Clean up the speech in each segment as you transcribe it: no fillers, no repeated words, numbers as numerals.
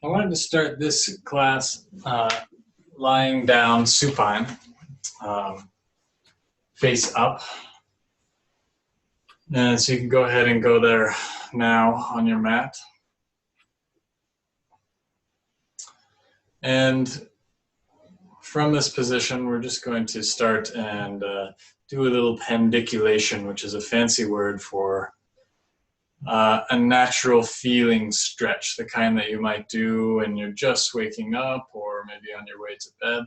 I wanted to start this class lying down supine, face up. And so you can go ahead and go there now on your mat. And from this position, we're just going to start and do a little pendiculation, which is a fancy word for a natural feeling stretch, the kind that you might do when you're just waking up or maybe on your way to bed,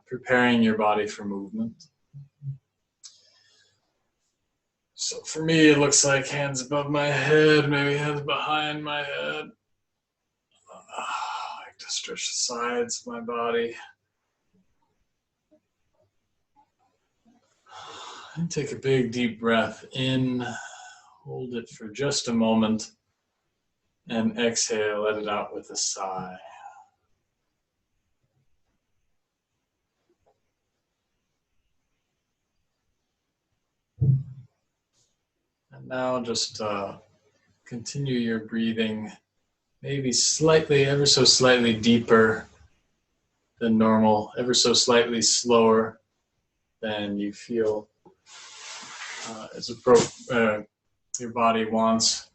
preparing your body for movement. So for me, it looks like hands above my head, maybe hands behind my head. I like to stretch the sides of my body. And take a big deep breath in, hold it for just a moment, and exhale, let it out with a sigh. And now just continue your breathing, maybe slightly, ever so slightly deeper than normal, ever so slightly slower than you feel your body wants.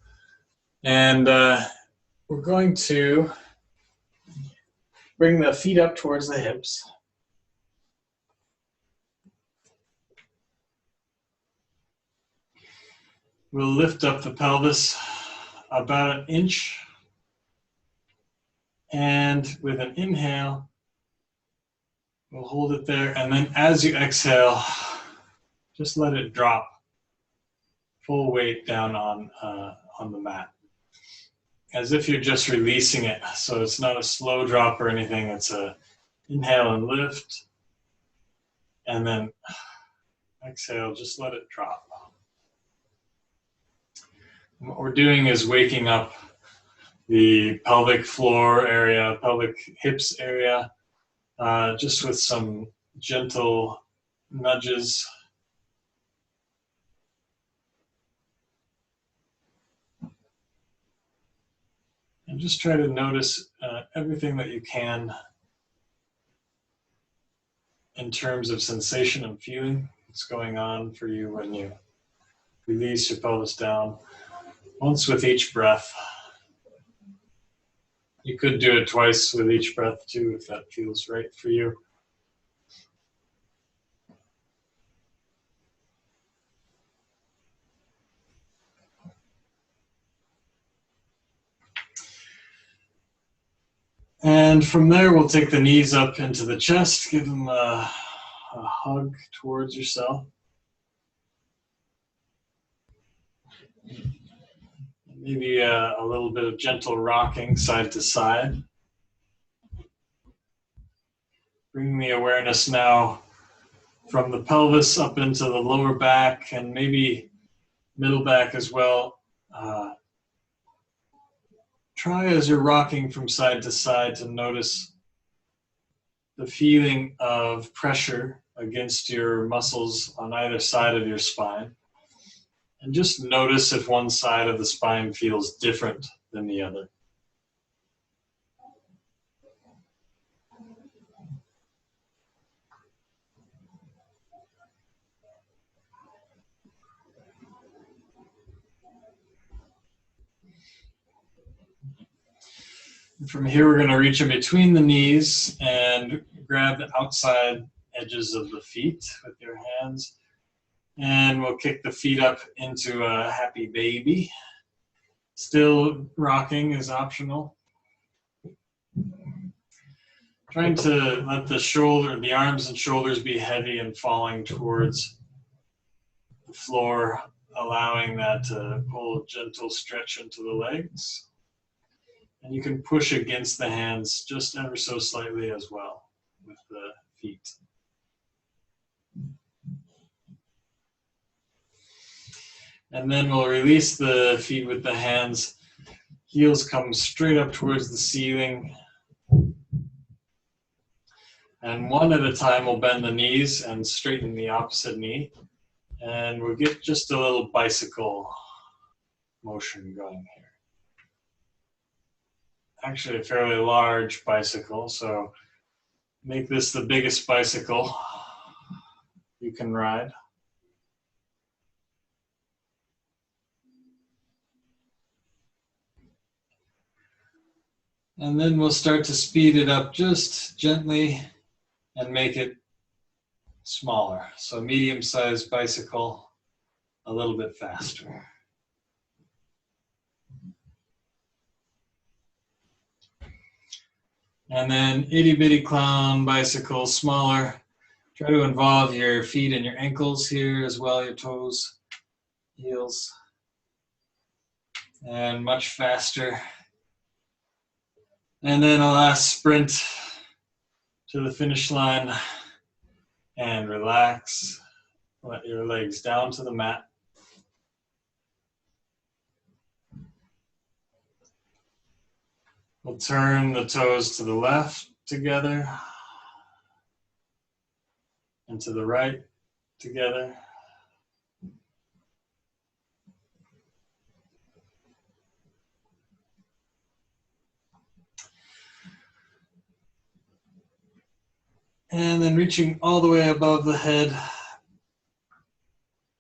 And we're going to bring the feet up towards the hips. We'll lift up the pelvis about an inch. And with an inhale, we'll hold it there. And then as you exhale, just let it drop full weight down on the mat, as if you're just releasing it. So it's not a slow drop or anything. It's a inhale and lift, and then exhale, just let it drop. And what we're doing is waking up the pelvic floor area, pelvic hips area, just with some gentle nudges. And just try to notice everything that you can in terms of sensation and feeling that's going on for you when you release your pelvis down. Once with each breath. You could do it twice with each breath too, if that feels right for you. And from there, we'll take the knees up into the chest, give them a hug towards yourself. Maybe a little bit of gentle rocking side to side. Bringing the awareness now from the pelvis up into the lower back and maybe middle back as well. Try as you're rocking from side to side to notice the feeling of pressure against your muscles on either side of your spine. And just notice if one side of the spine feels different than the other. And from here, we're going to reach in between the knees and grab the outside edges of the feet with your hands. And we'll kick the feet up into a happy baby. Still rocking is optional. Trying to let the arms and shoulders be heavy and falling towards the floor, allowing that to pull a gentle stretch into the legs. And you can push against the hands just ever so slightly as well with the feet. And then we'll release the feet with the hands. Heels come straight up towards the ceiling. And one at a time, we'll bend the knees and straighten the opposite knee. And we'll get just a little bicycle motion going here. actually a fairly large bicycle, so make this the biggest bicycle you can ride. And then we'll start to speed it up just gently and make it smaller. So medium-sized bicycle, a little bit faster. And then itty-bitty clown bicycle, smaller. Try to involve your feet and your ankles here as well, your toes, heels. And much faster. And then a last sprint to the finish line and relax. Let your legs down to the mat. We'll turn the toes to the left together and to the right together. And then reaching all the way above the head,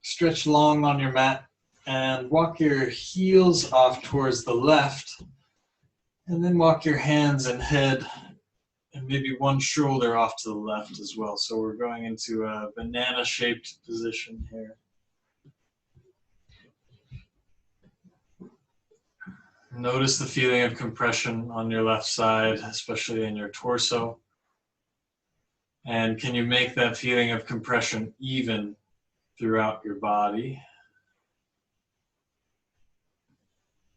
stretch long on your mat and walk your heels off towards the left, and then walk your hands and head and maybe one shoulder off to the left as well. So we're going into a banana-shaped position here. Notice the feeling of compression on your left side, especially in your torso. And can you make that feeling of compression even throughout your body?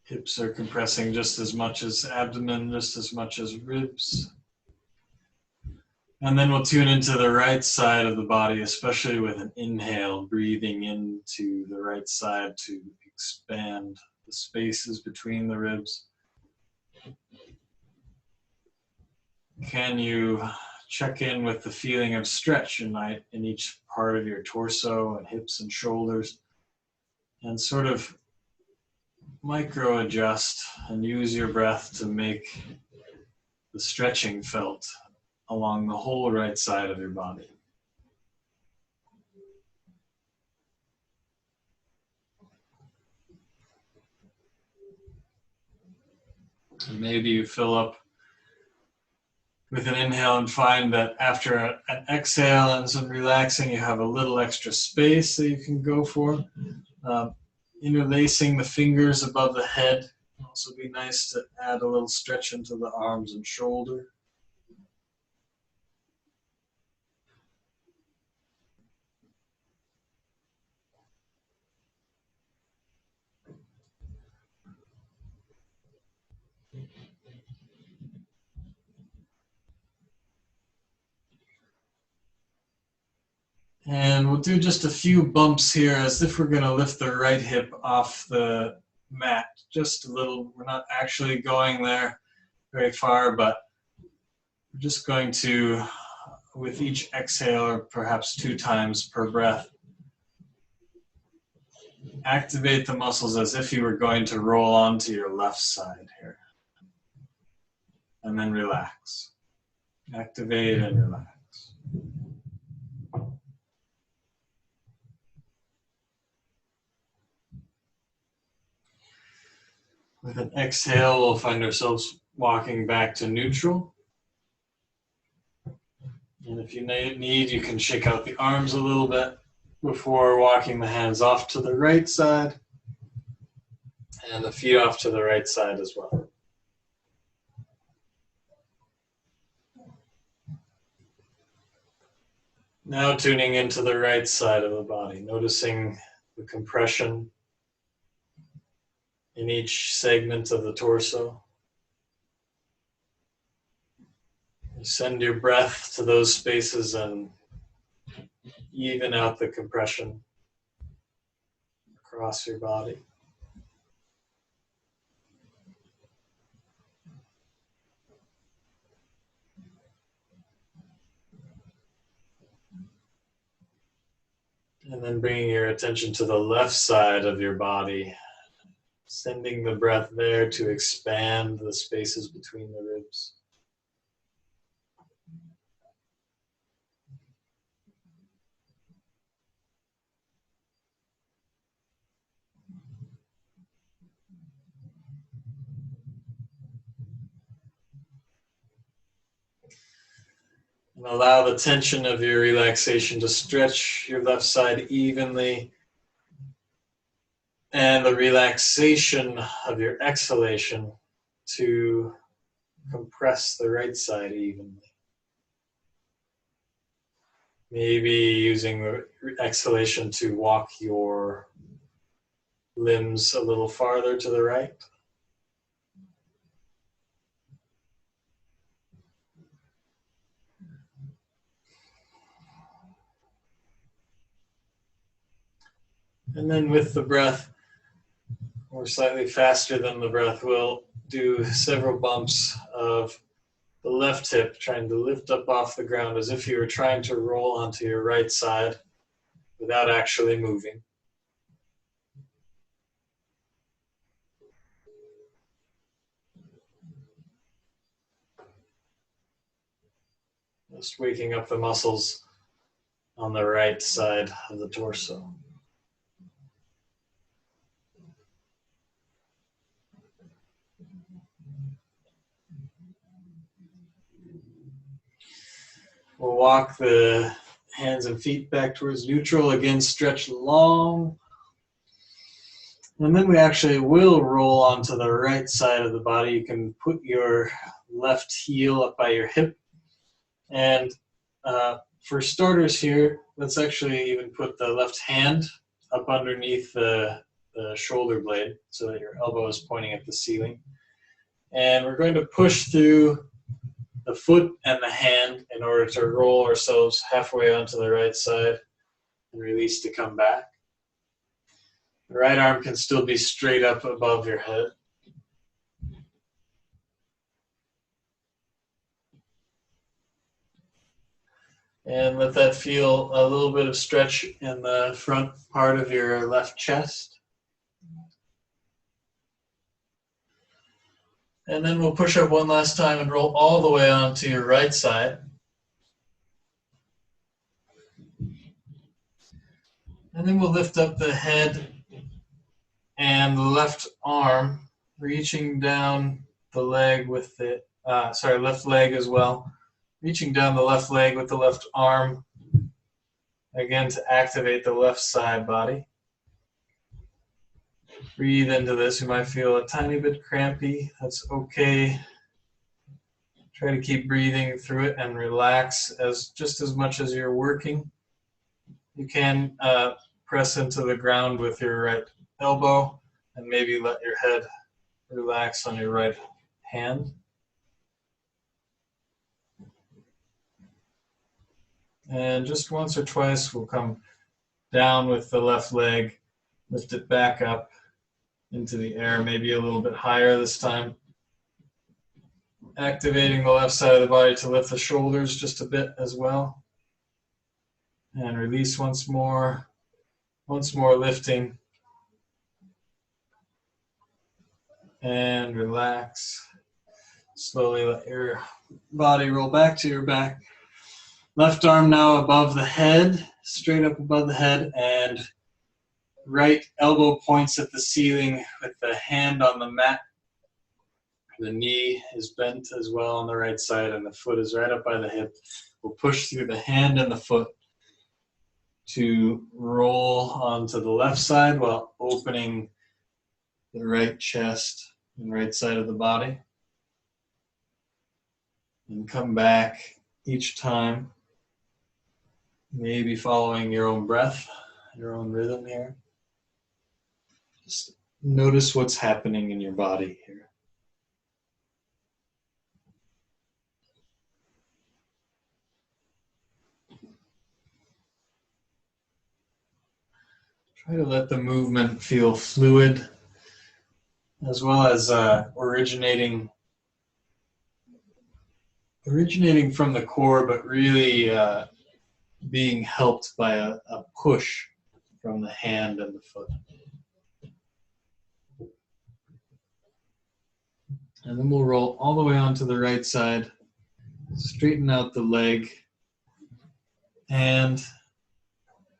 Hips are compressing just as much as abdomen, just as much as ribs. And then we'll tune into the right side of the body, especially with an inhale, breathing into the right side to expand the spaces between the ribs. Can you check in with the feeling of stretch in each part of your torso and hips and shoulders, and sort of micro adjust and use your breath to make the stretching felt along the whole right side of your body. And maybe you fill up with an inhale and find that after an exhale and some relaxing, you have a little extra space that you can go for. Interlacing the fingers above the head can also be nice to add a little stretch into the arms and shoulder. And we'll do just a few bumps here as if we're going to lift the right hip off the mat. Just a little. We're not actually going there very far, but we're just going to, with each exhale, or perhaps 2 times per breath, activate the muscles as if you were going to roll onto your left side here. And then relax. Activate and relax. With an exhale, we'll find ourselves walking back to neutral. And if you need, you can shake out the arms a little bit before walking the hands off to the right side and the feet off to the right side as well. Now tuning into the right side of the body, noticing the compression in each segment of the torso. You send your breath to those spaces and even out the compression across your body. And then bringing your attention to the left side of your body, Sending the breath there to expand the spaces between the ribs. And allow the tension of your relaxation to stretch your left side evenly, and the relaxation of your exhalation to compress the right side evenly. Maybe using the exhalation to walk your limbs a little farther to the right. And then with the breath, or slightly faster than the breath, we'll do several bumps of the left hip, trying to lift up off the ground as if you were trying to roll onto your right side without actually moving. Just waking up the muscles on the right side of the torso. We'll walk the hands and feet back towards neutral. Again, stretch long. And then we actually will roll onto the right side of the body. You can put your left heel up by your hip. And for starters here, let's actually even put the left hand up underneath the shoulder blade so that your elbow is pointing at the ceiling. And we're going to push through the foot and the hand in order to roll ourselves halfway onto the right side and release to come back. The right arm can still be straight up above your head. And let that feel a little bit of stretch in the front part of your left chest. And then we'll push up one last time and roll all the way onto your right side. And then we'll lift up the head and the left arm, reaching down the leg with the, left leg as well. Reaching down the left leg with the left arm, again to activate the left side body. Breathe into this. You might feel a tiny bit crampy. That's okay. Try to keep breathing through it and relax just as much as you're working. You can press into the ground with your right elbow and maybe let your head relax on your right hand. And just once or twice, we'll come down with the left leg, lift it back up into the air, maybe a little bit higher this time. Activating the left side of the body to lift the shoulders just a bit as well. And release once more lifting. And relax. Slowly let your body roll back to your back. Left arm now above the head, straight up above the head, and right elbow points at the ceiling with the hand on the mat. The knee is bent as well on the right side, and the foot is right up by the hip. We'll push through the hand and the foot to roll onto the left side while opening the right chest and right side of the body. And come back each time, maybe following your own breath, your own rhythm here. Just notice what's happening in your body here. Try to let the movement feel fluid, as well as originating from the core, but really being helped by a push from the hand and the foot. And then we'll roll all the way onto the right side, straighten out the leg, and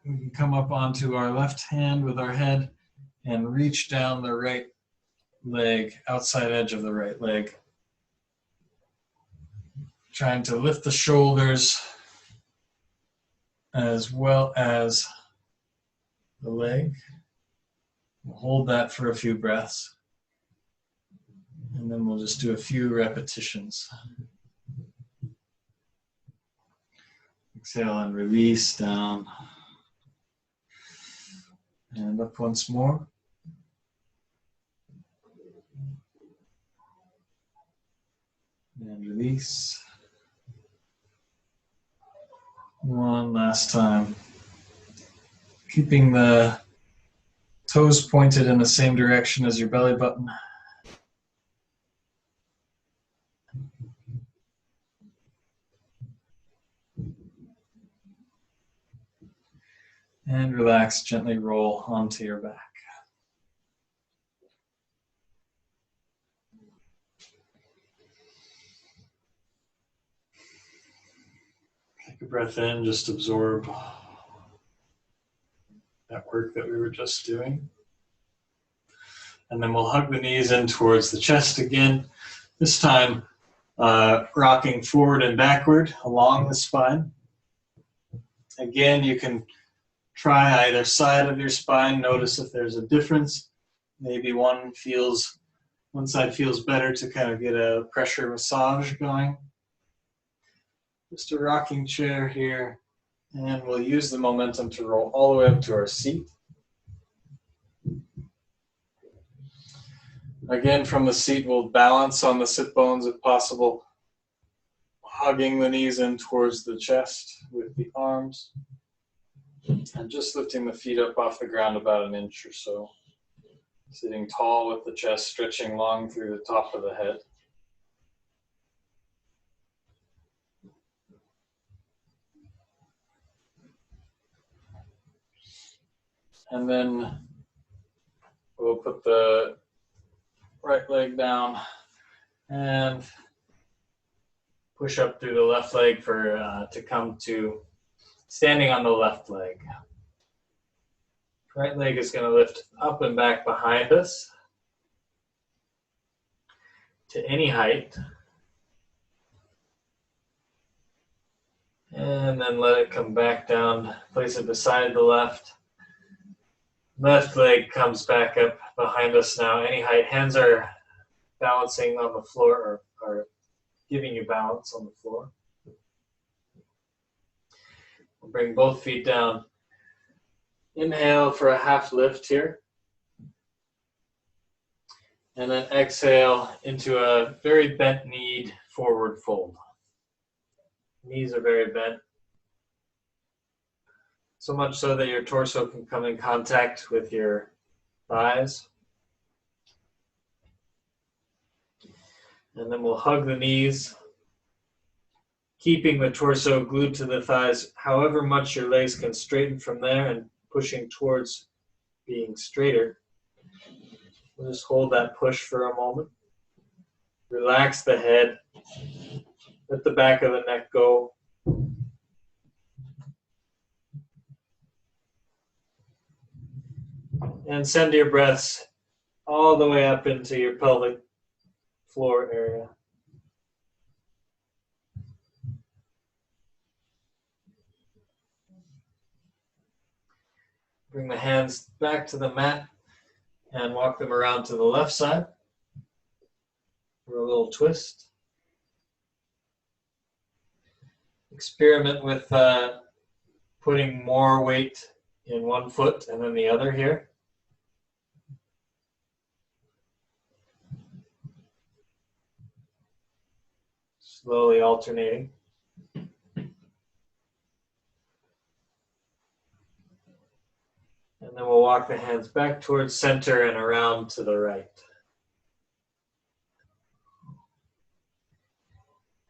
we can come up onto our left hand with our head and reach down the right leg, outside edge of the right leg. Trying to lift the shoulders as well as the leg. We'll hold that for a few breaths. And then we'll just do a few repetitions. Exhale and release down. And up once more. And release. One last time. Keeping the toes pointed in the same direction as your belly button. And relax, gently roll onto your back. Take a breath in, just absorb that work that we were just doing. And then we'll hug the knees in towards the chest again, this time rocking forward and backward along the spine. Again, you can try either side of your spine. Notice if there's a difference. Maybe one side feels better to kind of get a pressure massage going. Just a rocking chair here. And we'll use the momentum to roll all the way up to our seat. Again, from the seat, we'll balance on the sit bones if possible, hugging the knees in towards the chest with the arms, and just lifting the feet up off the ground about an inch or so. Sitting tall with the chest stretching long through the top of the head. And then we'll put the right leg down and push up through the left leg to come to standing on the left leg. Right leg is going to lift up and back behind us to any height. And then let it come back down, place it beside the left. Left leg comes back up behind us now, any height. Hands are balancing on the floor or giving you balance on the floor. We'll bring both feet down. Inhale for a half lift here. And then exhale into a very bent kneed forward fold. Knees are very bent. So much so that your torso can come in contact with your thighs. And then we'll hug the knees, keeping the torso glued to the thighs, however much your legs can straighten from there and pushing towards being straighter. We'll just hold that push for a moment. Relax the head. Let the back of the neck go. And send your breaths all the way up into your pelvic floor area. Bring the hands back to the mat and walk them around to the left side for a little twist. Experiment with putting more weight in one foot and then the other here. Slowly alternating. And then we'll walk the hands back towards center and around to the right.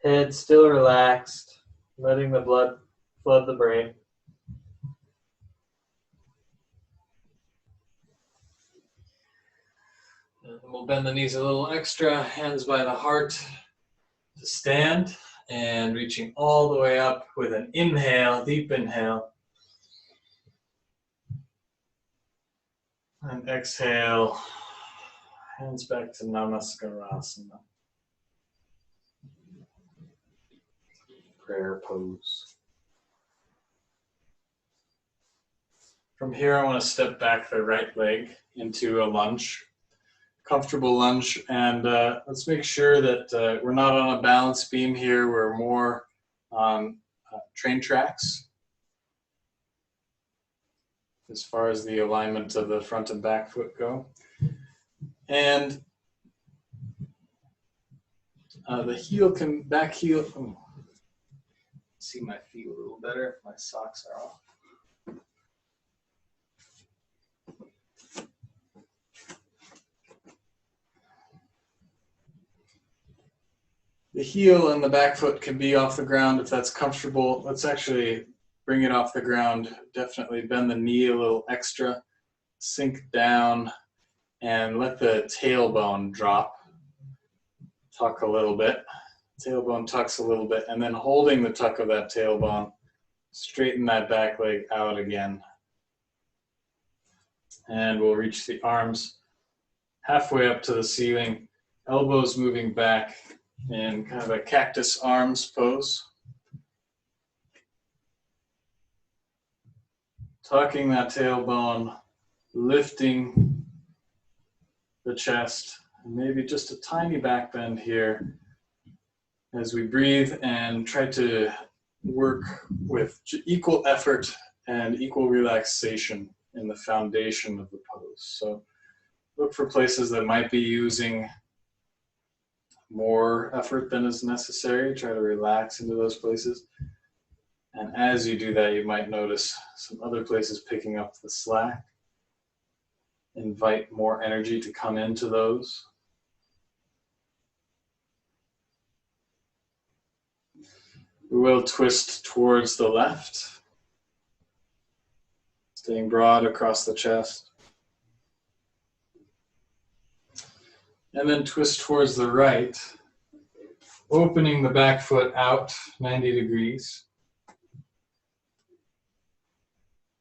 Head still relaxed, letting the blood flood the brain. And We'll bend the knees a little extra, hands by the heart to stand, and reaching all the way up with an inhale, deep inhale. And exhale, hands back to Namaskarasana. Prayer pose. From here, I want to step back the right leg into a lunge. Comfortable lunge, and let's make sure that we're not on a balance beam here. We're more on train tracks as far as the alignment of the front and back foot go. And the heel can, back heel, see my feet a little better if my socks are off. The heel and the back foot can be off the ground if that's comfortable. Let's actually bring it off the ground. Definitely bend the knee a little extra, sink down, and let the tailbone drop. Tuck a little bit. Tailbone tucks a little bit, and then holding the tuck of that tailbone, straighten that back leg out again. And we'll reach the arms halfway up to the ceiling, elbows moving back in kind of a cactus arms pose. Tucking that tailbone, lifting the chest, and maybe just a tiny back bend here as we breathe and try to work with equal effort and equal relaxation in the foundation of the pose. So look for places that might be using more effort than is necessary. Try to relax into those places. And as you do that, you might notice some other places picking up the slack. Invite more energy to come into those. We will twist towards the left, staying broad across the chest. And then twist towards the right, opening the back foot out 90 degrees.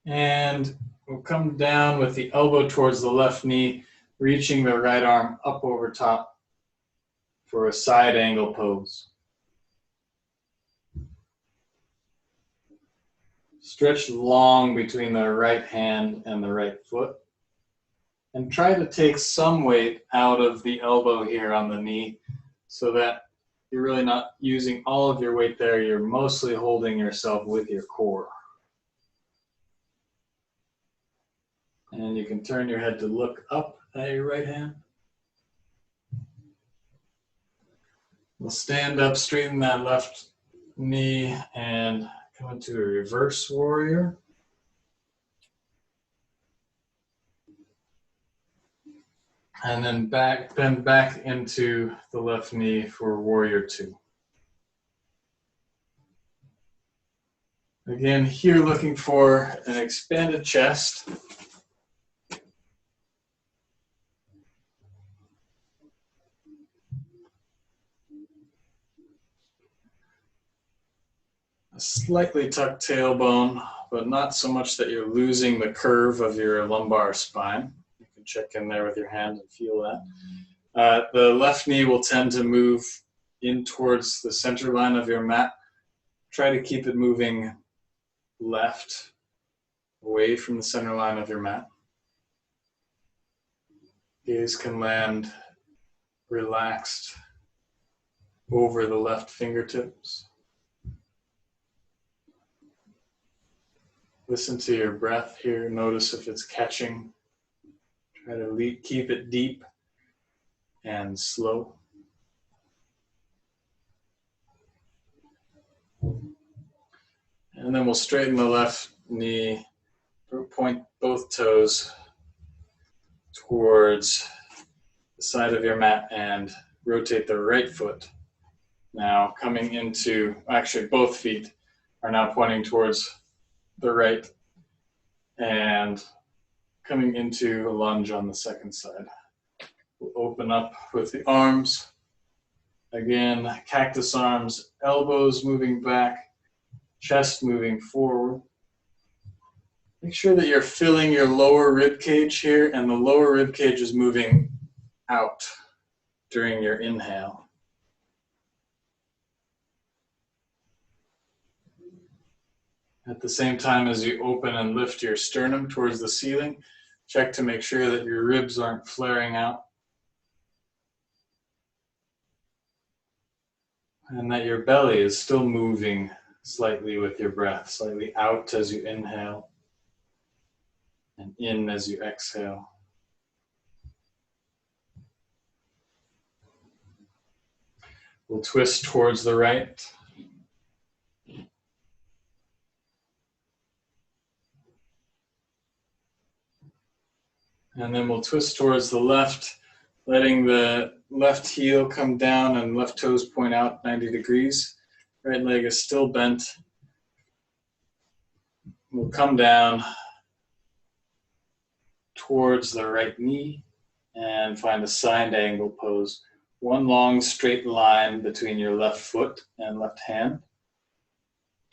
And we'll come down with the elbow towards the left knee, reaching the right arm up over top for a side angle pose. Stretch long between the right hand and the right foot. And try to take some weight out of the elbow here on the knee so that you're really not using all of your weight there. You're mostly holding yourself with your core. And you can turn your head to look up at your right hand. We'll stand up, straighten that left knee, and come into a reverse warrior. And then bend back into the left knee for warrior two. Again, here looking for an expanded chest. A slightly tucked tailbone, but not so much that you're losing the curve of your lumbar spine. You can check in there with your hand and feel that. The left knee will tend to move in towards the center line of your mat. Try to keep it moving left, away from the center line of your mat. Gaze can land relaxed over the left fingertips. Listen to your breath here. Notice if it's catching. Try to keep it deep and slow. And then we'll straighten the left knee, point both toes towards the side of your mat and rotate the right foot. Now coming into, actually both feet are now pointing towards the right and coming into a lunge on the second side. We'll open up with the arms. Again, cactus arms, elbows moving back, chest moving forward. Make sure that you're filling your lower rib cage here, and the lower rib cage is moving out during your inhale. At the same time as you open and lift your sternum towards the ceiling, check to make sure that your ribs aren't flaring out and that your belly is still moving slightly with your breath, slightly out as you inhale and in as you exhale. We'll twist towards the right. And then we'll twist towards the left, letting the left heel come down and left toes point out 90 degrees. Right leg is still bent. We'll come down towards the right knee and find a side angle pose. One long straight line between your left foot and left hand.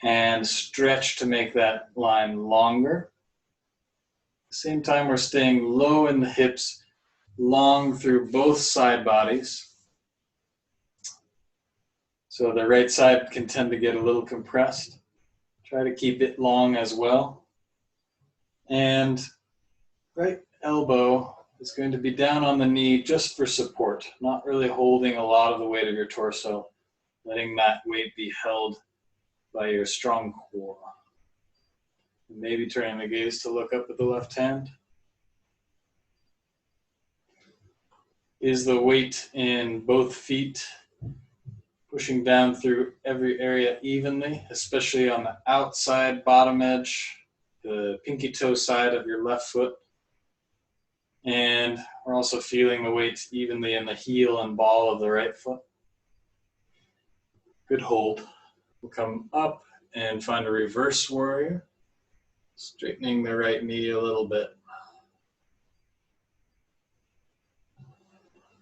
And stretch to make that line longer. At the same time, we're staying low in the hips, long through both side bodies. So the right side can tend to get a little compressed. Try to keep it long as well. And right elbow is going to be down on the knee just for support, not really holding a lot of the weight of your torso, letting that weight be held by your strong core. Maybe turning the gaze to look up at the left hand. Is the weight in both feet pushing down through every area evenly, especially on the outside bottom edge, the pinky toe side of your left foot. And we're also feeling the weight evenly in the heel and ball of the right foot. Good hold. We'll come up and find a reverse warrior, straightening the right knee a little bit.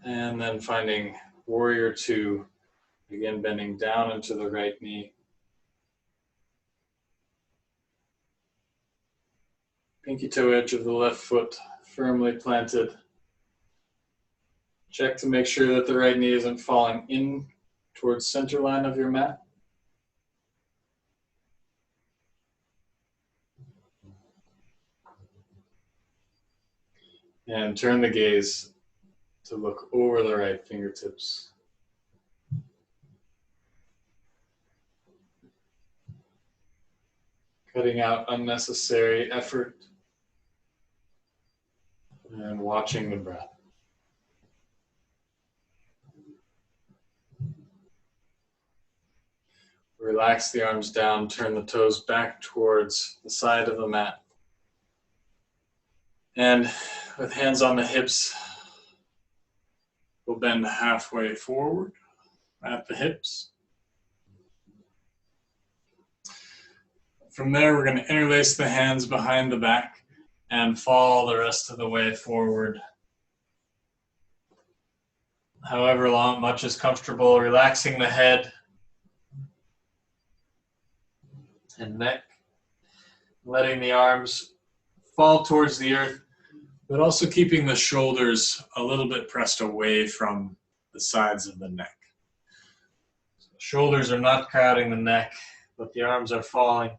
And then finding warrior two, again bending down into the right knee. Pinky toe edge of the left foot firmly planted. Check to make sure that the right knee isn't falling in towards center line of your mat. And turn the gaze to look over the right fingertips. Cutting out unnecessary effort and watching the breath. Relax the arms down, turn the toes back towards the side of the mat. And with hands on the hips, we'll bend halfway forward at the hips. From there, we're going to interlace the hands behind the back and fall the rest of the way forward. However long, much is comfortable, relaxing the head and neck, letting the arms fall towards the earth, but also keeping the shoulders a little bit pressed away from the sides of the neck. So the shoulders are not crowding the neck, but the arms are falling.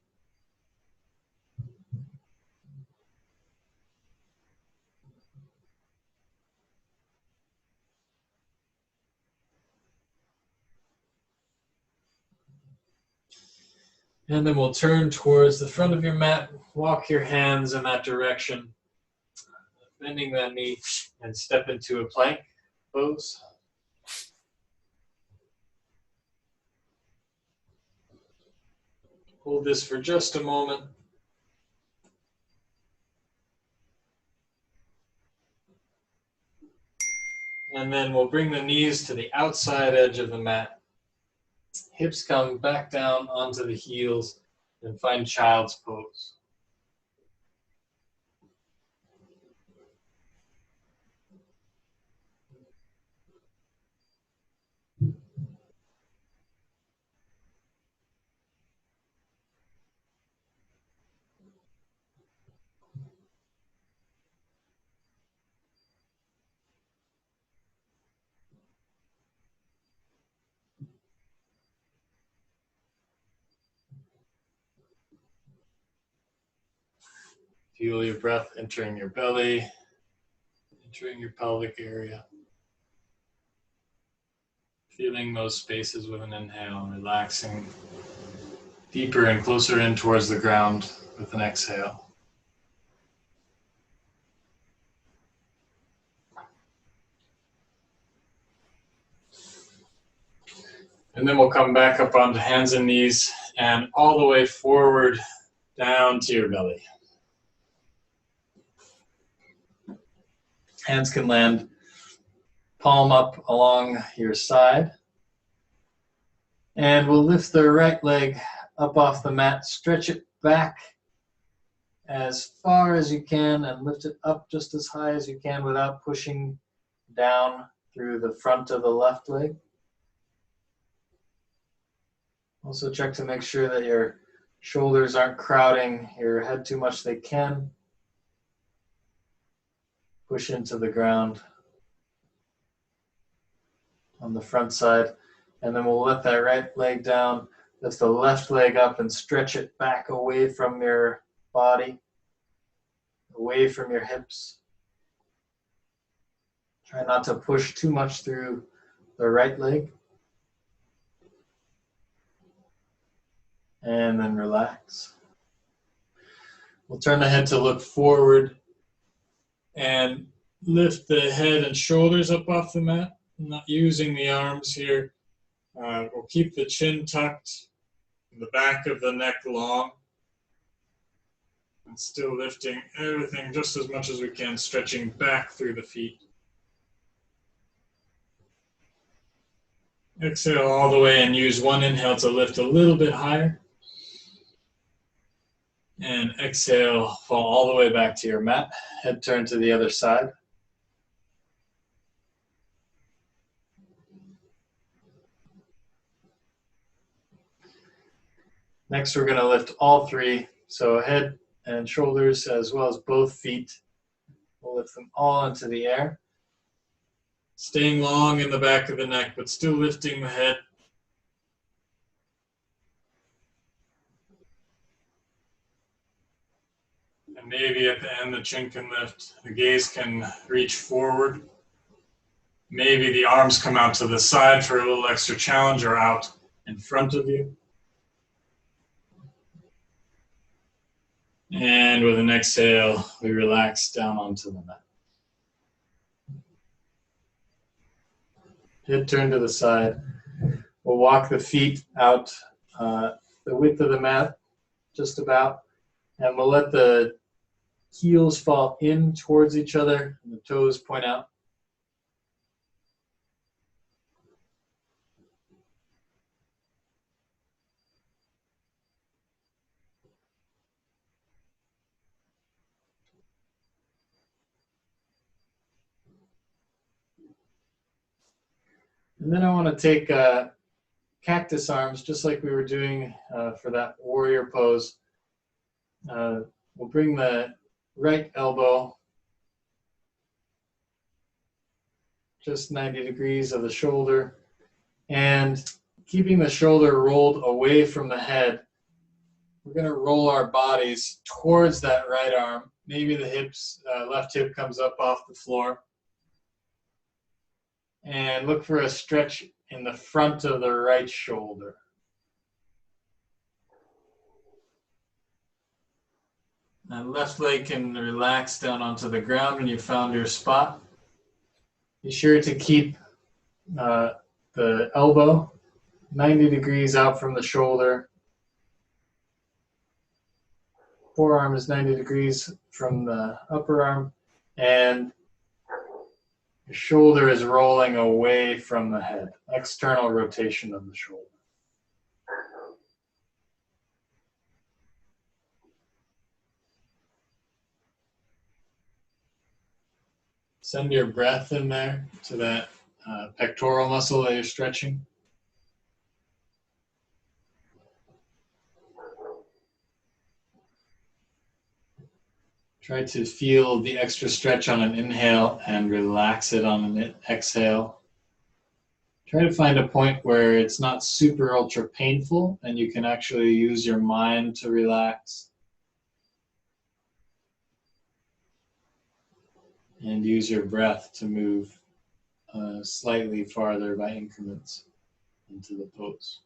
And then we'll turn towards the front of your mat, walk your hands in that direction, bending that knee, and step into a plank pose. Hold this for just a moment. And then we'll bring the knees to the outside edge of the mat. Hips come back down onto the heels and find child's pose. Feel your breath entering your belly, entering your pelvic area. Feeling those spaces with an inhale, relaxing deeper and closer in towards the ground with an exhale. And then we'll come back up onto hands and knees and all the way forward down to your belly. Hands can land palm up along your side. And we'll lift the right leg up off the mat, stretch it back as far as you can and lift it up just as high as you can without pushing down through the front of the left leg. Also check to make sure that your shoulders aren't crowding your head too much. They can push into the ground on the front side. And then we'll let that right leg down, lift the left leg up and stretch it back away from your body, away from your hips. Try not to push too much through the right leg. And then relax. We'll turn the head to look forward and lift the head and shoulders up off the mat. I'm not using the arms here. We'll keep the chin tucked, the back of the neck long, and still lifting everything just as much as we can, stretching back through the feet. Exhale all the way and use one inhale to lift a little bit higher. And exhale, fall all the way back to your mat. Head turn to the other side. Next, we're going to lift all three. So head and shoulders as well as both feet. We'll lift them all into the air. Staying long in the back of the neck, but still lifting the head. And maybe at the end, the chin can lift. The gaze can reach forward. Maybe the arms come out to the side for a little extra challenge or out in front of you. And with an exhale, we relax down onto the mat. Head turn to the side. We'll walk the feet out the width of the mat, just about. And we'll let the heels fall in towards each other and the toes point out. And then I want to take cactus arms, just like we were doing for that warrior pose. We'll bring the right elbow just 90 degrees of the shoulder, and keeping the shoulder rolled away from the head, we're going to roll our bodies towards that right arm. Maybe the hips, left hip comes up off the floor. And look for a stretch in the front of the right shoulder. And left leg can relax down onto the ground when you found your spot. Be sure to keep the elbow 90 degrees out from the shoulder. Forearm is 90 degrees from the upper arm, and your shoulder is rolling away from the head. External rotation of the shoulder. Send your breath in there to that pectoral muscle that you're stretching. Try to feel the extra stretch on an inhale and relax it on an exhale. Try to find a point where it's not super ultra painful and you can actually use your mind to relax. and use your breath to move slightly farther by increments into the pose.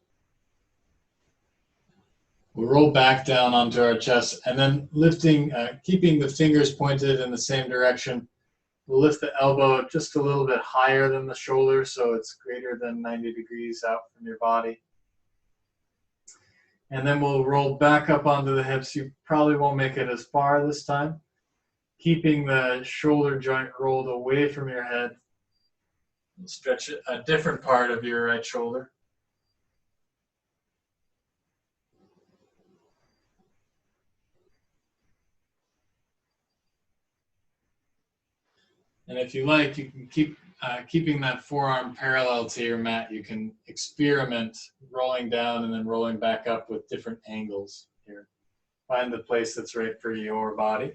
We'll roll back down onto our chest and then lifting, keeping the fingers pointed in the same direction. We'll lift the elbow just a little bit higher than the shoulder so it's greater than 90 degrees out from your body. And then we'll roll back up onto the hips. You probably won't make it as far this time. Keeping the shoulder joint rolled away from your head. Stretch a different part of your right shoulder. And if you like, you can keep keeping that forearm parallel to your mat. You can experiment rolling down and then rolling back up with different angles here. Find the place that's right for your body.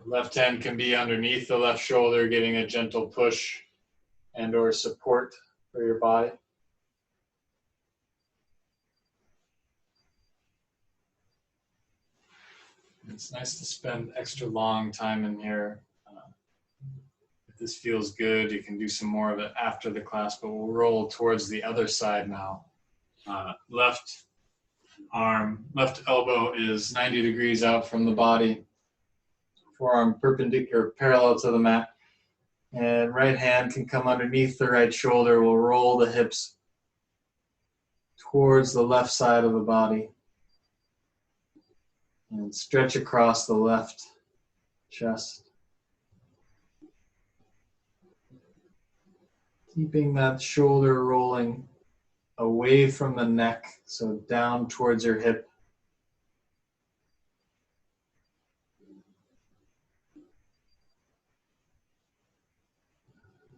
The left hand can be underneath the left shoulder, getting a gentle push and or support for your body. It's nice to spend extra long time in here. If this feels good, you can do some more of it after the class, but we'll roll towards the other side now. Left arm, left elbow is 90 degrees out from the body. Forearm perpendicular, parallel to the mat. And right hand can come underneath the right shoulder. We'll roll the hips towards the left side of the body. And stretch across the left chest. Keeping that shoulder rolling away from the neck, so down towards your hip.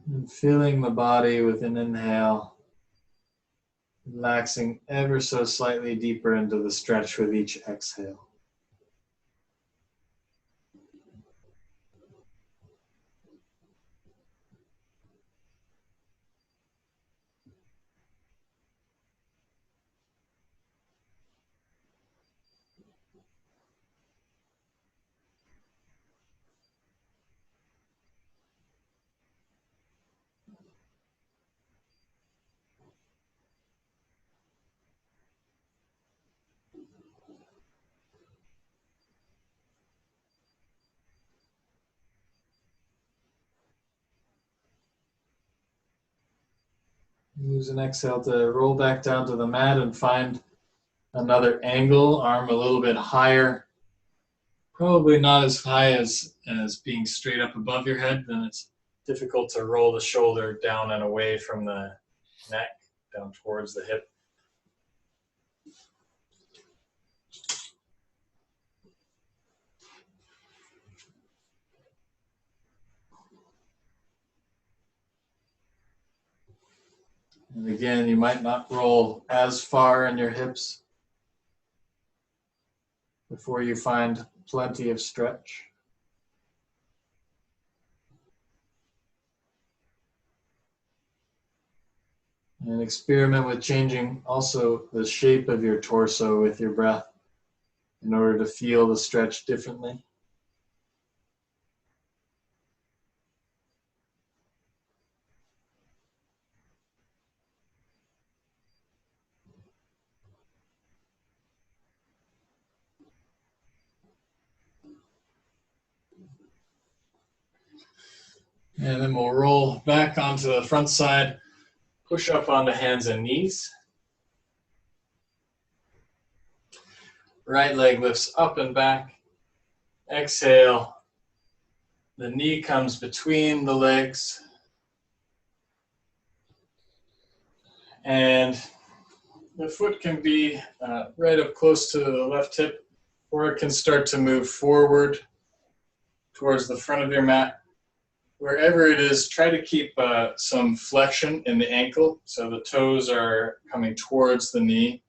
And feeling the body with an inhale, relaxing ever so slightly deeper into the stretch with each exhale. Use an exhale to roll back down to the mat and find another angle, arm a little bit higher. Probably not as high as being straight up above your head, then it's difficult to roll the shoulder down and away from the neck, down towards the hip. And again, you might not roll as far in your hips before you find plenty of stretch. And experiment with changing also the shape of your torso with your breath in order to feel the stretch differently. And then we'll roll back onto the front side, push up onto hands and knees. Right leg lifts up and back. Exhale. The knee comes between the legs. And the foot can be right up close to the left hip, or it can start to move forward towards the front of your mat. Wherever it is, try to keep some flexion in the ankle, so the toes are coming towards the knee.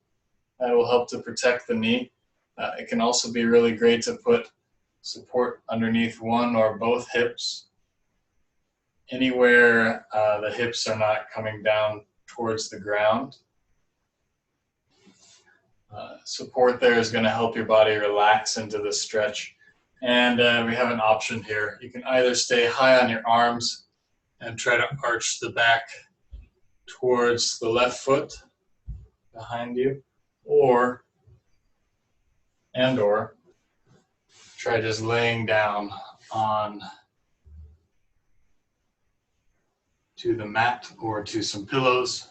That will help to protect the knee. It can also be really great to put support underneath one or both hips, anywhere the hips are not coming down towards the ground. support there is going to help your body relax into the stretch. And we have an option here. You can either stay high on your arms and try to arch the back towards the left foot behind you, or try just laying down on to the mat or to some pillows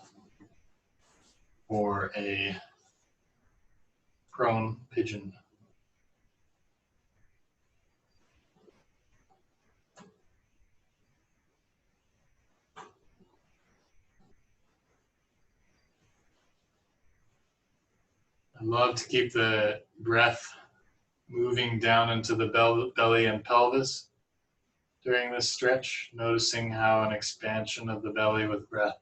or a prone pigeon. I love to keep the breath moving down into the belly and pelvis during this stretch, noticing how an expansion of the belly with breath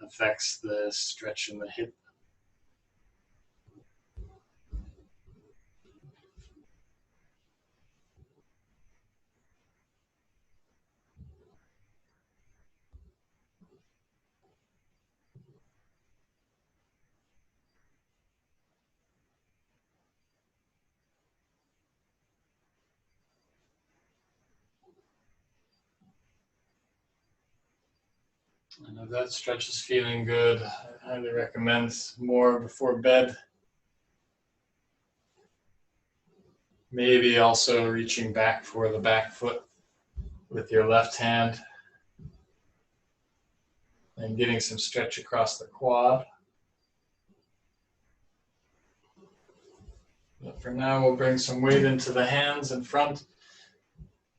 affects the stretch in the hip. And if that stretch is feeling good, I highly recommend more before bed. Maybe also reaching back for the back foot with your left hand and getting some stretch across the quad. But for now, we'll bring some weight into the hands in front,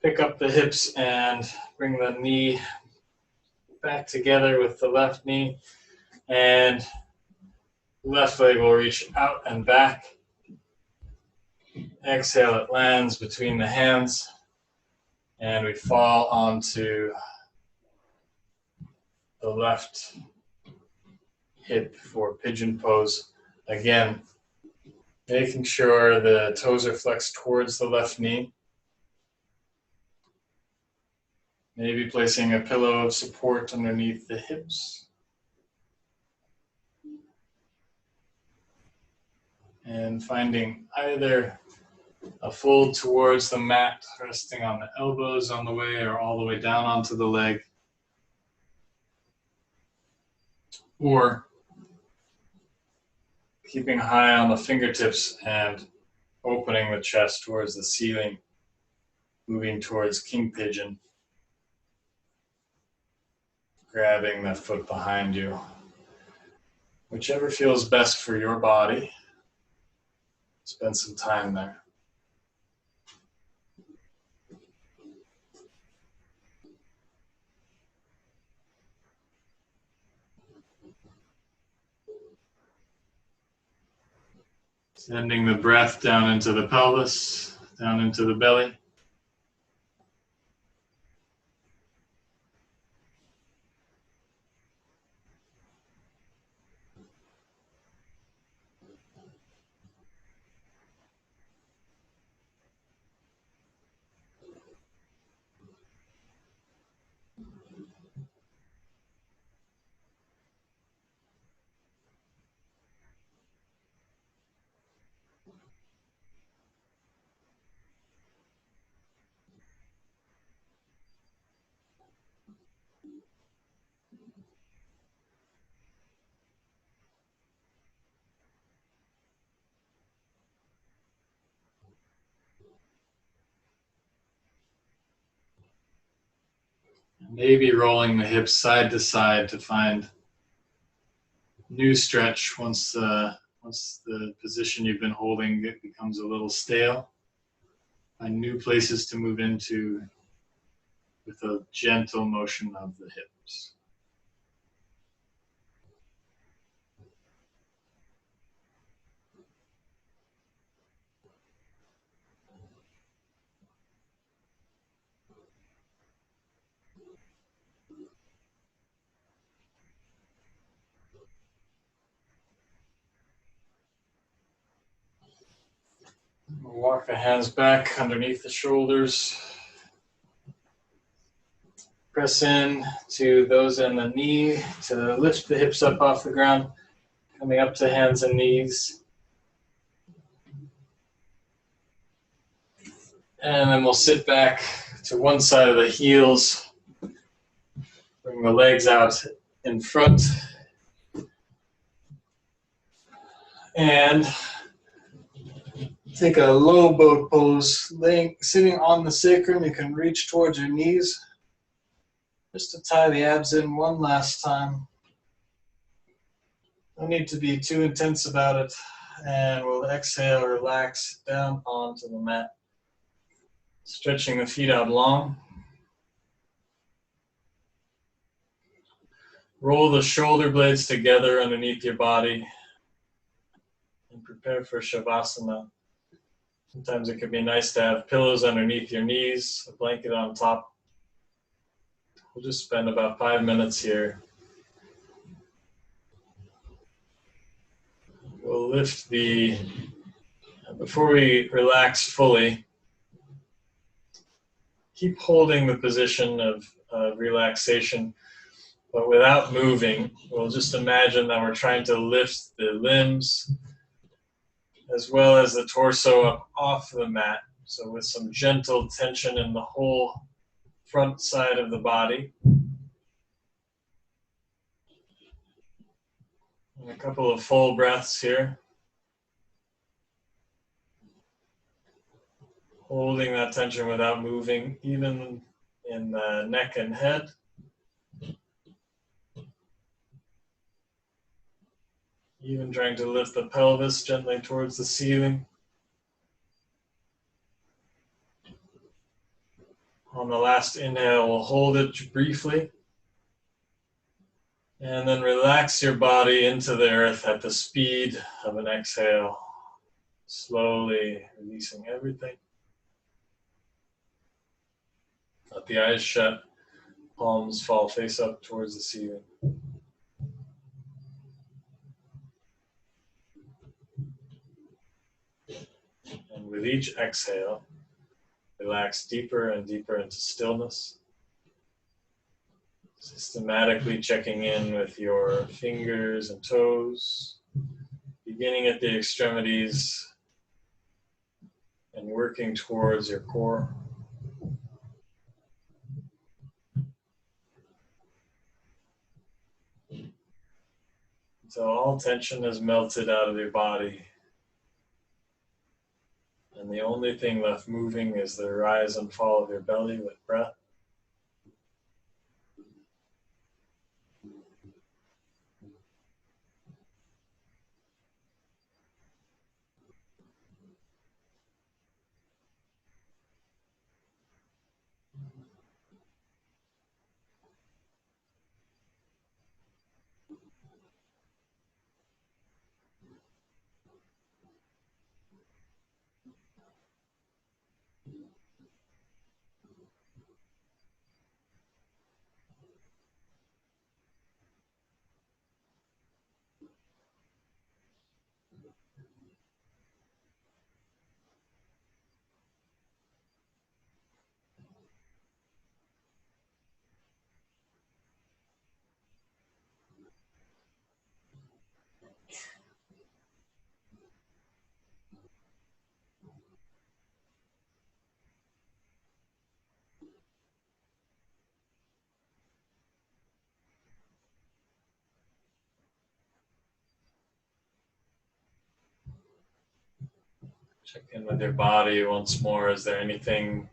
pick up the hips and bring the knee back together with the left knee, and left leg will reach out and back. Exhale, it lands between the hands, and we fall onto the left hip for pigeon pose. Again, making sure the toes are flexed towards the left knee. Maybe placing a pillow of support underneath the hips. And finding either a fold towards the mat, resting on the elbows on the way or all the way down onto the leg. Or keeping high on the fingertips and opening the chest towards the ceiling, moving towards king pigeon, grabbing that foot behind you. Whichever feels best for your body, spend some time there. Sending the breath down into the pelvis, down into the belly. Maybe rolling the hips side to side to find new stretch once the position you've been holding it becomes a little stale. Find new places to move into with a gentle motion of the hips. We'll walk the hands back underneath the shoulders. Press in to those in the knee to lift the hips up off the ground, coming up to hands and knees. And then we'll sit back to one side of the heels. Bring the legs out in front. And take a low boat pose. Sitting on the sacrum, you can reach towards your knees just to tie the abs in one last time. No need to be too intense about it. And we'll exhale, relax down onto the mat. Stretching the feet out long. Roll the shoulder blades together underneath your body and prepare for Shavasana. Sometimes it can be nice to have pillows underneath your knees, a blanket on top. We'll just spend about 5 minutes here. We'll lift before we relax fully, keep holding the position of relaxation, but without moving. We'll just imagine that we're trying to lift the limbs as well as the torso up off the mat. So with some gentle tension in the whole front side of the body. And a couple of full breaths here. Holding that tension without moving, even in the neck and head. Even trying to lift the pelvis gently towards the ceiling. On the last inhale, we'll hold it briefly. And then relax your body into the earth at the speed of an exhale. Slowly releasing everything. Let the eyes shut, palms fall face up towards the ceiling. And with each exhale, relax deeper and deeper into stillness. Systematically checking in with your fingers and toes, beginning at the extremities and working towards your core. Until all tension is melted out of your body. And the only thing left moving is the rise and fall of your belly with breath. Check in with your body once more. Is there anything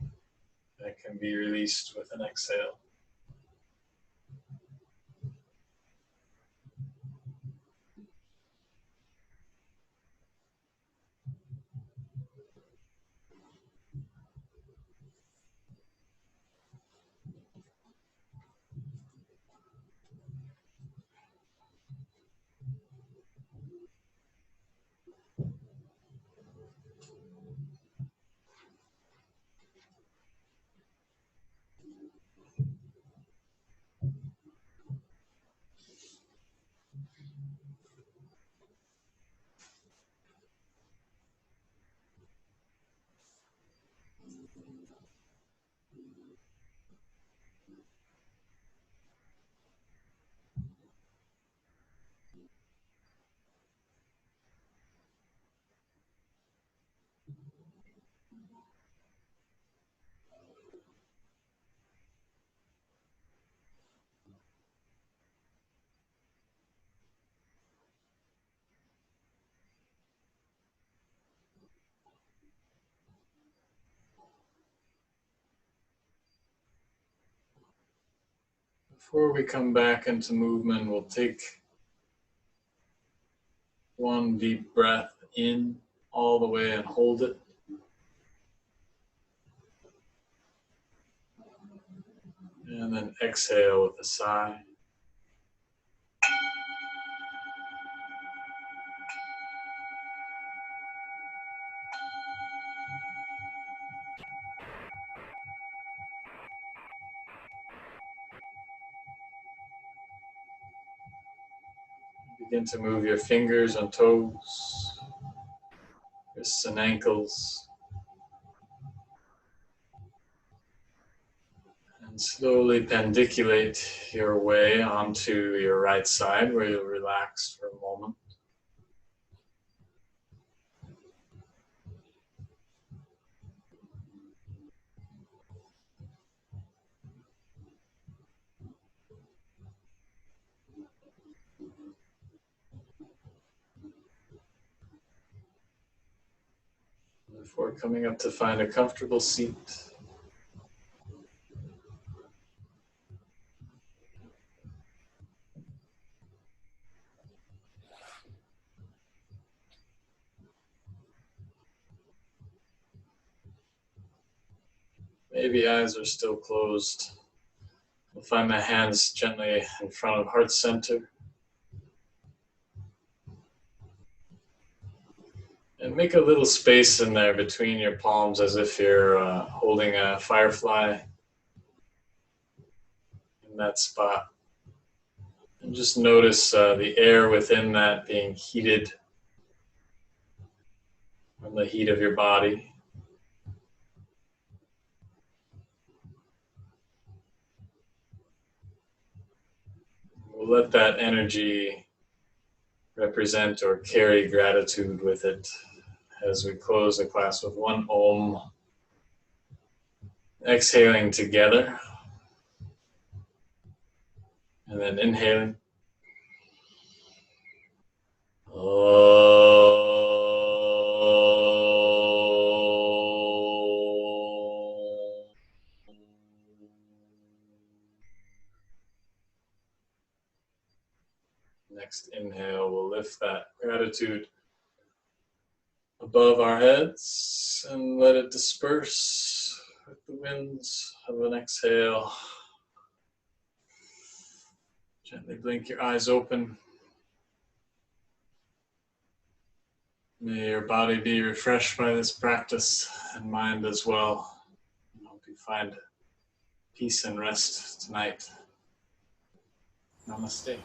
that can be released with an exhale? Before we come back into movement, we'll take one deep breath in all the way and hold it. And then exhale with a sigh. Begin to move your fingers and toes, wrists and ankles. And slowly pendiculate your way onto your right side where you'll relax for a moment. Before coming up to find a comfortable seat. Maybe eyes are still closed. I'll find my hands gently in front of heart center. And make a little space in there between your palms as if you're holding a firefly in that spot. And just notice the air within that being heated from the heat of your body. We'll let that energy represent or carry gratitude with it as we close the class with one Om. Exhaling together. And then inhaling. Next inhale, we'll lift that gratitude above our heads and let it disperse with the winds of an exhale. Gently blink your eyes open. May your body be refreshed by this practice and mind as well. I hope you find peace and rest tonight. Namaste.